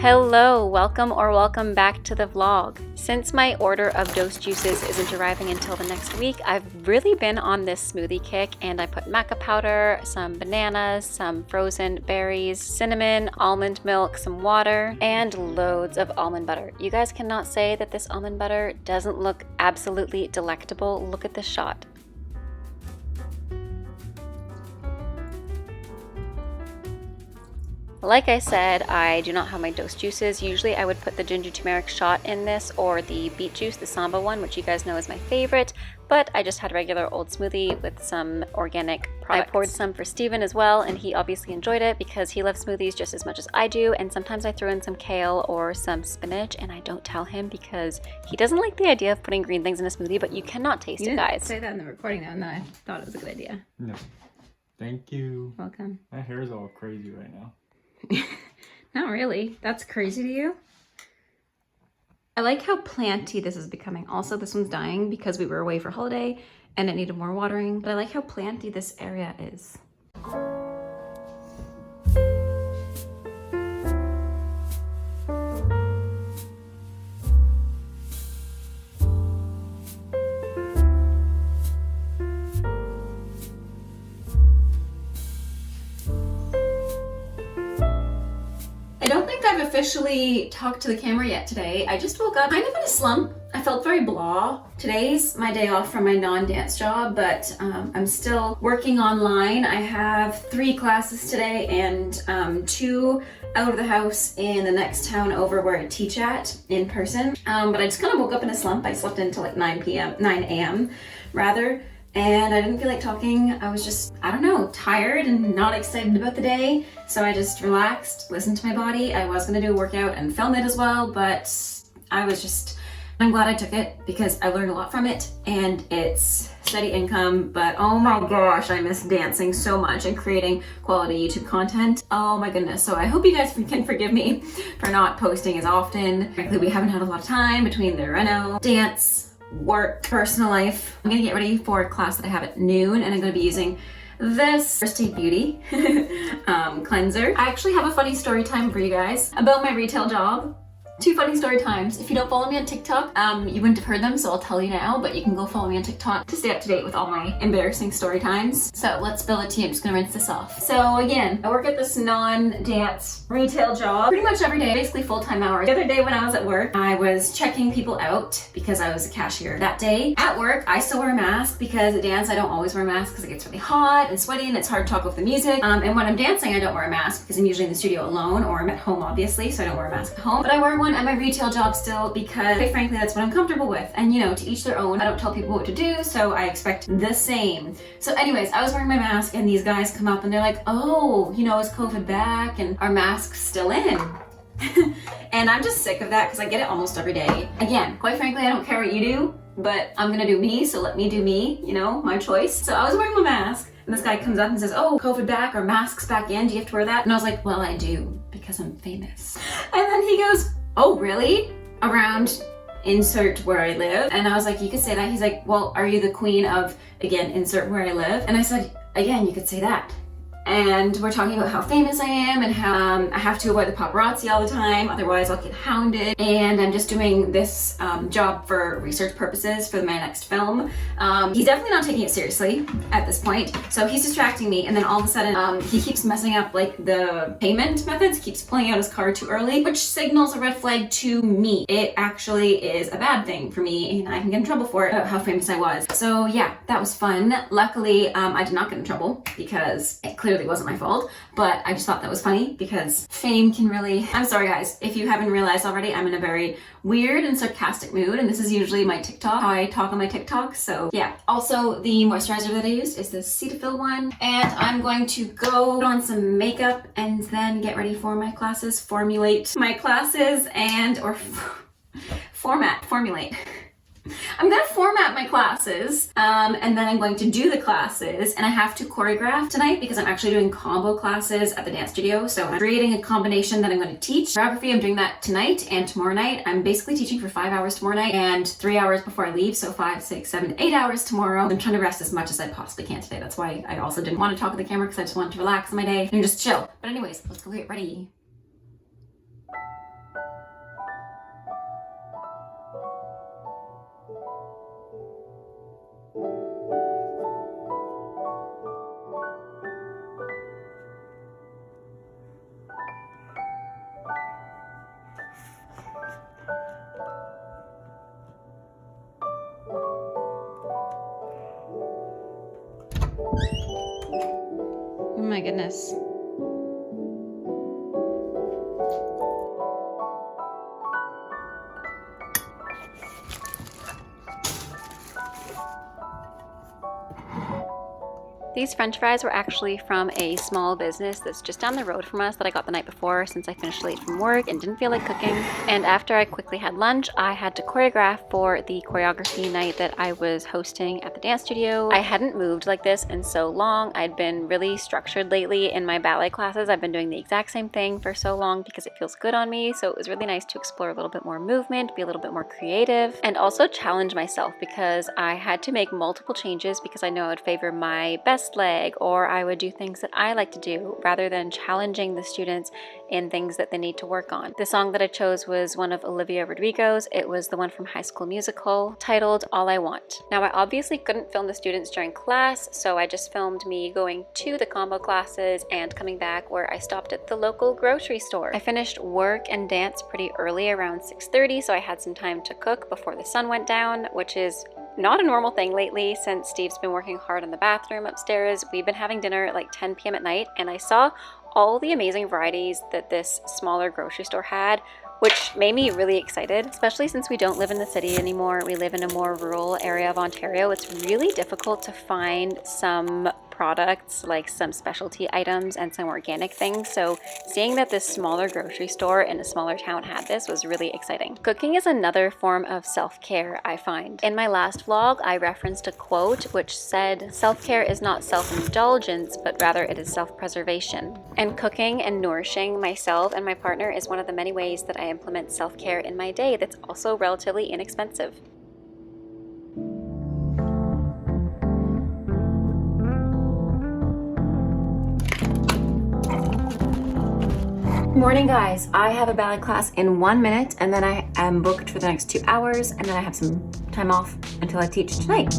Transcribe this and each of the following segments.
Hello, welcome back to the vlog. Since my order of dose juices isn't arriving until the next week, I've really been on this smoothie kick, and I put maca powder, some bananas, some frozen berries, cinnamon, almond milk, some water, and loads of almond butter. You guys cannot say that this almond butter doesn't look absolutely delectable. Look at this shot. Like I said, I do not have my dose juices. Usually I would put the ginger turmeric shot in this or the beet juice, the samba one, which you guys know is my favorite, but I just had a regular old smoothie with some organic products. I poured some for Steven as well, and he obviously enjoyed it because he loves smoothies just as much as I do, and sometimes I throw in some kale or some spinach, and I don't tell him because he doesn't like the idea of putting green things in a smoothie, but you cannot taste it, guys. Say that in the recording though, and then I thought it was a good idea. No. Thank you. Welcome. My hair is all crazy right now. Not really. That's crazy to you? I like how planty this is becoming. Also, this one's dying because we were away for holiday and it needed more watering, but I like how planty this area is. I don't think I've officially talked to the camera yet today. I just woke up kind of in a slump. I felt very blah. Today's my day off from my non-dance job, but I'm still working online. I have 3 classes today and 2 out of the house in the next town over where I teach at in person. But I just kind of woke up in a slump. I slept until like 9 a.m. rather. And I didn't feel like talking. I was just, I don't know, tired and not excited about the day. So I just relaxed, listened to my body. I was gonna do a workout and film it as well, but I'm glad I took it because I learned a lot from it and it's steady income, but oh my gosh, I miss dancing so much and creating quality YouTube content. Oh my goodness. So I hope you guys can forgive me for not posting as often. Frankly, we haven't had a lot of time between the reno, dance, work, personal life. I'm gonna get ready for a class that I have at noon, and I'm gonna be using this First Aid Beauty cleanser. I actually have a funny story time for you guys about my retail job. 2 funny story times. If you don't follow me on TikTok, you wouldn't have heard them, so I'll tell you now, but you can go follow me on TikTok to stay up to date with all my embarrassing story times. So let's spill it to you. I'm just gonna rinse this off. So again, I work at this non-dance retail job pretty much every day, basically full-time hours. The other day when I was at work, I was checking people out because I was a cashier. That day at work, I still wear a mask because at dance, I don't always wear a mask because it gets really hot and sweaty and it's hard to talk with the music. And when I'm dancing, I don't wear a mask because I'm usually in the studio alone or I'm at home, obviously, so I don't wear a mask at home. But I wear one at my retail job still because, quite frankly, that's what I'm comfortable with. And you know, to each their own. I don't tell people what to do, so I expect the same. So anyways, I was wearing my mask and these guys come up and they're like, oh, you know, is COVID back and our masks still in? And I'm just sick of that because I get it almost every day. Again, quite frankly, I don't care what you do, but I'm gonna do me, so let me do me, you know, my choice. So I was wearing my mask and this guy comes up and says, oh, COVID back, or masks back in, do you have to wear that? And I was like, well, I do because I'm famous. And then he goes, oh, really? Around insert where I live? And I was like, you could say that. He's like, well, are you the queen of, again, insert where I live? And I said, again, you could say that. And we're talking about how famous I am and how I have to avoid the paparazzi all the time, otherwise I'll get hounded. And I'm just doing this job for research purposes for my next film. He's definitely not taking it seriously at this point, so he's distracting me, and then all of a sudden he keeps messing up like the payment methods, keeps pulling out his card too early, which signals a red flag to me. It actually is a bad thing for me, and I can get in trouble for it, about how famous I was. So yeah, that was fun. Luckily, I did not get in trouble because it clearly wasn't my fault, but I just thought that was funny because fame can really... I'm sorry guys, if you haven't realized already, I'm in a very weird and sarcastic mood, and this is usually my TikTok, how I talk on my TikTok, so yeah. Also, the moisturizer that I used is the Cetaphil one, and I'm going to go put on some makeup and then get ready for my classes, formulate my classes, and formulate. I'm gonna format my classes, and then I'm going to do the classes, and I have to choreograph tonight because I'm actually doing combo classes at the dance studio, so I'm creating a combination that I'm going to teach. Choreography, I'm doing that tonight and tomorrow night. I'm basically teaching for 5 hours tomorrow night and 3 hours before I leave, so 5, 6, 7, 8 hours tomorrow. I'm trying to rest as much as I possibly can today. That's why I also didn't want to talk to the camera because I just wanted to relax in my day and just chill. But anyways, let's go get ready. Oh my goodness. These french fries were actually from a small business that's just down the road from us that I got the night before since I finished late from work and didn't feel like cooking. And after I quickly had lunch, I had to choreograph for the choreography night that I was hosting at the dance studio. I hadn't moved like this in so long. I'd been really structured lately in my ballet classes. I've been doing the exact same thing for so long because it feels good on me. So it was really nice to explore a little bit more movement, be a little bit more creative, and also challenge myself because I had to make multiple changes because I know I would favor my best leg, or I would do things that I like to do rather than challenging the students in things that they need to work on. The song that I chose was one of Olivia Rodrigo's. It was the one from High School Musical titled All I Want. Now I obviously couldn't film the students during class, so I just filmed me going to the combo classes and coming back where I stopped at the local grocery store. I finished work and dance pretty early, around 6:30, so I had some time to cook before the sun went down, which is not a normal thing lately since Steve's been working hard in the bathroom upstairs. We've been having dinner at like 10 p.m. at night, and I saw all the amazing varieties that this smaller grocery store had, which made me really excited, especially since we don't live in the city anymore. We live in a more rural area of Ontario. It's really difficult to find some products, like some specialty items and some organic things. So seeing that this smaller grocery store in a smaller town had this was really exciting. Cooking is another form of self-care, I find. In my last vlog, I referenced a quote which said, "Self-care is not self-indulgence, but rather it is self-preservation." And cooking and nourishing myself and my partner is one of the many ways that I implement self-care in my day that's also relatively inexpensive. Morning, guys. I have a ballet class in 1 minute, and then I am booked for the next 2 hours, and then I have some time off until I teach tonight.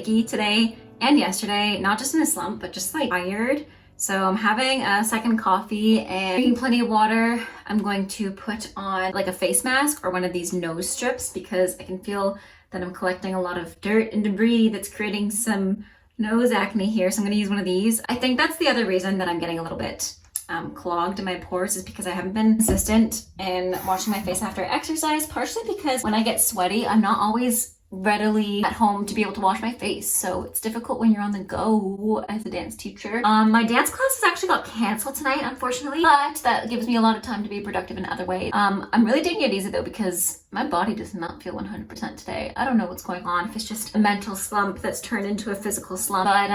flaky today and yesterday, not just in a slump, but just like tired. So I'm having a second coffee and drinking plenty of water. I'm going to put on like a face mask or one of these nose strips because I can feel that I'm collecting a lot of dirt and debris that's creating some nose acne here. So I'm gonna use one of these. I think that's the other reason that I'm getting a little bit clogged in my pores is because I haven't been consistent in washing my face after exercise, partially because when I get sweaty, I'm not always readily at home to be able to wash my face, so it's difficult when you're on the go as a dance teacher. My dance classes actually got canceled tonight, unfortunately, but that gives me a lot of time to be productive in other ways. I'm really taking it easy though because my body does not feel 100% today. I don't know what's going on, if it's just a mental slump that's turned into a physical slump, but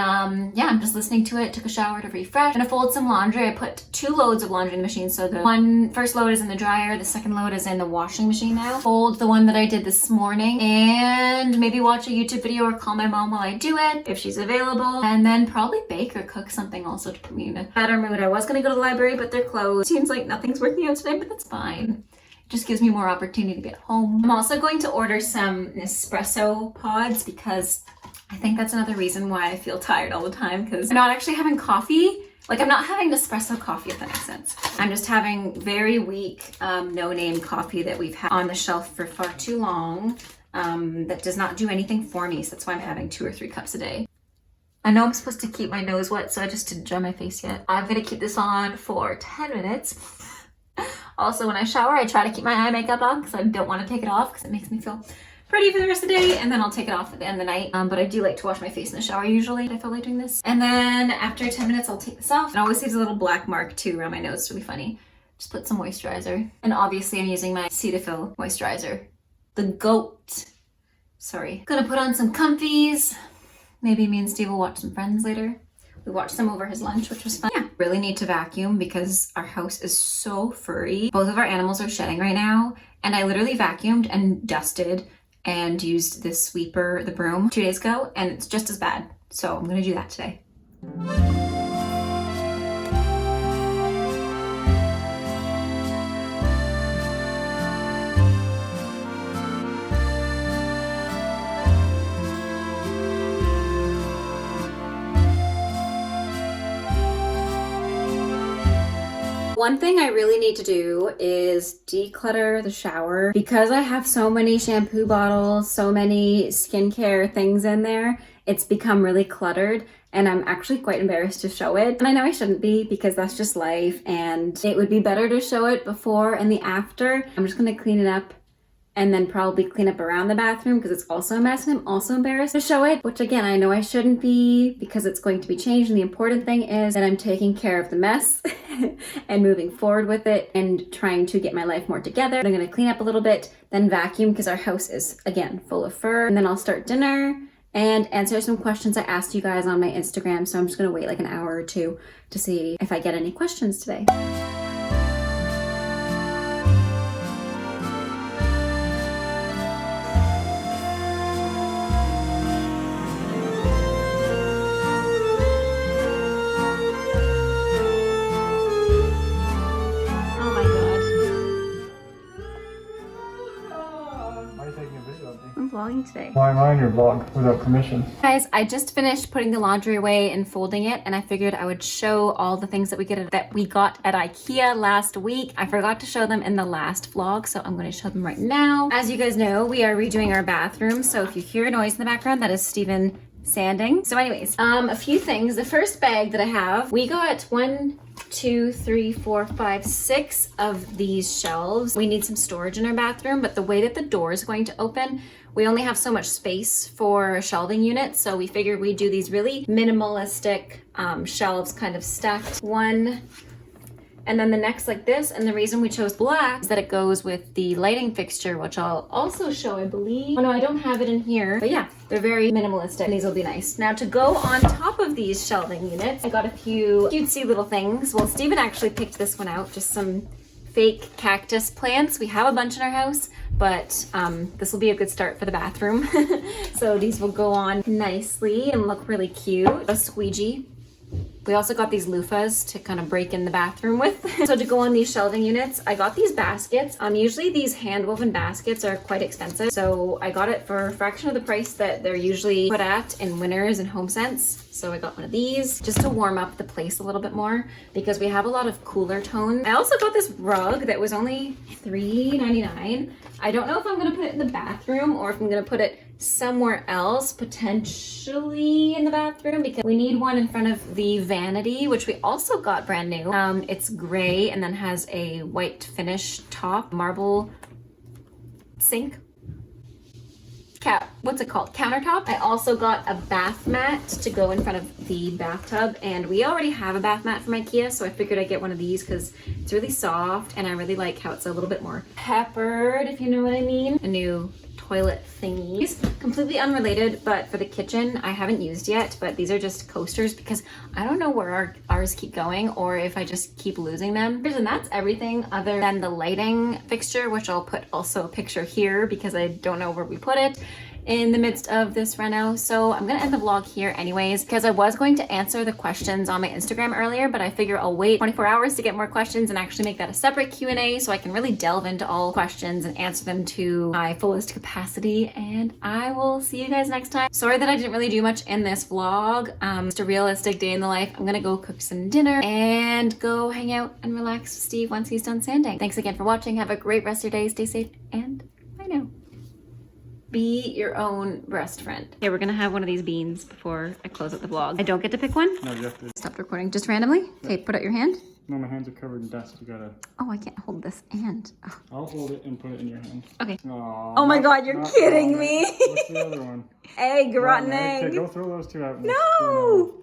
yeah, I'm just listening to it. Took a shower to refresh. Gonna fold some laundry. I put 2 loads of laundry in the machine, so the first load is in the dryer, the second load is in the washing machine now. Fold the one that I did this morning and maybe watch a YouTube video or call my mom while I do it if she's available, and then probably bake or cook something also to put me in a better mood. I was gonna go to the library, but they're closed. Seems like nothing's working out today, but that's fine. It just gives me more opportunity to be at home. I'm also going to order some Nespresso pods because I think that's another reason why I feel tired all the time, because I'm not actually having coffee. Like, I'm not having Nespresso coffee, if that makes sense. I'm just having very weak, no-name coffee that we've had on the shelf for far too long. That does not do anything for me, so that's why I'm having 2 or 3 cups a day. I know I'm supposed to keep my nose wet, so I just didn't dry my face yet. I'm gonna keep this on for 10 minutes. Also, when I shower, I try to keep my eye makeup on because I don't want to take it off because it makes me feel pretty for the rest of the day, and then I'll take it off at the end of the night. But I do like to wash my face in the shower usually. I feel like doing this. And then after 10 minutes, I'll take this off. It always leaves a little black mark too around my nose. It's really funny. Just put some moisturizer. And obviously I'm using my Cetaphil moisturizer. The GOAT. Sorry. Gonna put on some comfies. Maybe me and Steve will watch some Friends later. We watched some over his lunch, which was fun. Yeah, really need to vacuum because our house is so furry. Both of our animals are shedding right now, and I literally vacuumed and dusted and used this sweeper, the broom, 2 days ago, and it's just as bad. So I'm gonna do that today. One thing I really need to do is declutter the shower because I have so many shampoo bottles, so many skincare things in there. It's become really cluttered and I'm actually quite embarrassed to show it. And I know I shouldn't be because that's just life, and it would be better to show it before and the after. I'm just gonna clean it up and then probably clean up around the bathroom because it's also a mess and I'm also embarrassed to show it, which again, I know I shouldn't be because it's going to be changed, and the important thing is that I'm taking care of the mess and moving forward with it and trying to get my life more together. I'm gonna clean up a little bit, then vacuum because our house is, again, full of fur, and then I'll start dinner and answer some questions I asked you guys on my Instagram, so I'm just gonna wait like an hour or 2 to see if I get any questions today. I'm vlogging today. Why am I in your vlog without permission? Guys, I just finished putting the laundry away and folding it, and I figured I would show all the things that we got at Ikea last week. I forgot to show them in the last vlog, so I'm going to show them right now. As you guys know, we are redoing our bathroom, so if you hear a noise in the background, that is Steven sanding. So anyways, a few things. The first bag that I have, we got 1, 2, 3, 4, 5, 6 of these shelves. We need some storage in our bathroom, but the way that the door is going to open, we only have so much space for a shelving unit, so we figured we'd do these really minimalistic shelves kind of stacked. One, and then the next like this, and the reason we chose black is that it goes with the lighting fixture, which I'll also show, I believe. Oh no, I don't have it in here, but yeah, they're very minimalistic, and these will be nice. Now to go on top of these shelving units, I got a few cutesy little things. Well, Steven actually picked this one out, just some fake cactus plants. We have a bunch in our house, but this will be a good start for the bathroom. So these will go on nicely and look really cute. A squeegee We also got these loofahs to kind of break in the bathroom with. So to go on these shelving units, I got these baskets. Usually these hand woven baskets are quite expensive. So I got it for a fraction of the price that they're usually put at in Winners and HomeSense. So I got one of these just to warm up the place a little bit more because we have a lot of cooler tones. I also got this rug that was only $3.99. I don't know if I'm gonna put it in the bathroom or if I'm gonna put it somewhere else, potentially in the bathroom, because we need one in front of the vanity, which we also got brand new. It's gray and then has a white finish top, marble sink. What's it called? Countertop. I also got a bath mat to go in front of the bathtub, and we already have a bath mat from Ikea, so I figured I'd get one of these because it's really soft and I really like how it's a little bit more peppered, if you know what I mean. A new toilet thingies. Completely unrelated, but for the kitchen, I haven't used yet, but these are just coasters because I don't know where ours keep going or if I just keep losing them. And that's everything other than the lighting fixture, which I'll put also a picture here because I don't know where we put it in the midst of this reno. So I'm gonna end the vlog here anyways, because I was going to answer the questions on my Instagram earlier, but I figure I'll wait 24 hours to get more questions and actually make that a separate Q&A so I can really delve into all questions and answer them to my fullest capacity. And I will see you guys next time. Sorry that I didn't really do much in this vlog. Just a realistic day in the life. I'm gonna go cook some dinner and go hang out and relax with Steve once he's done sanding. Thanks again for watching. Have a great rest of your day. Stay safe and bye now. Be your own best friend. Okay, we're gonna have one of these beans before I close out the vlog. I don't get to pick one? No, you have to. Stopped recording just randomly? Okay, put out your hand. No, my hands are covered in dust. You gotta. Oh, I can't hold this hand. Oh. I'll hold it and put it in your hand. Okay. Aww, Oh my god, you're kidding me. What's the other one? Egg, rotten egg. Okay, go throw those two out. No!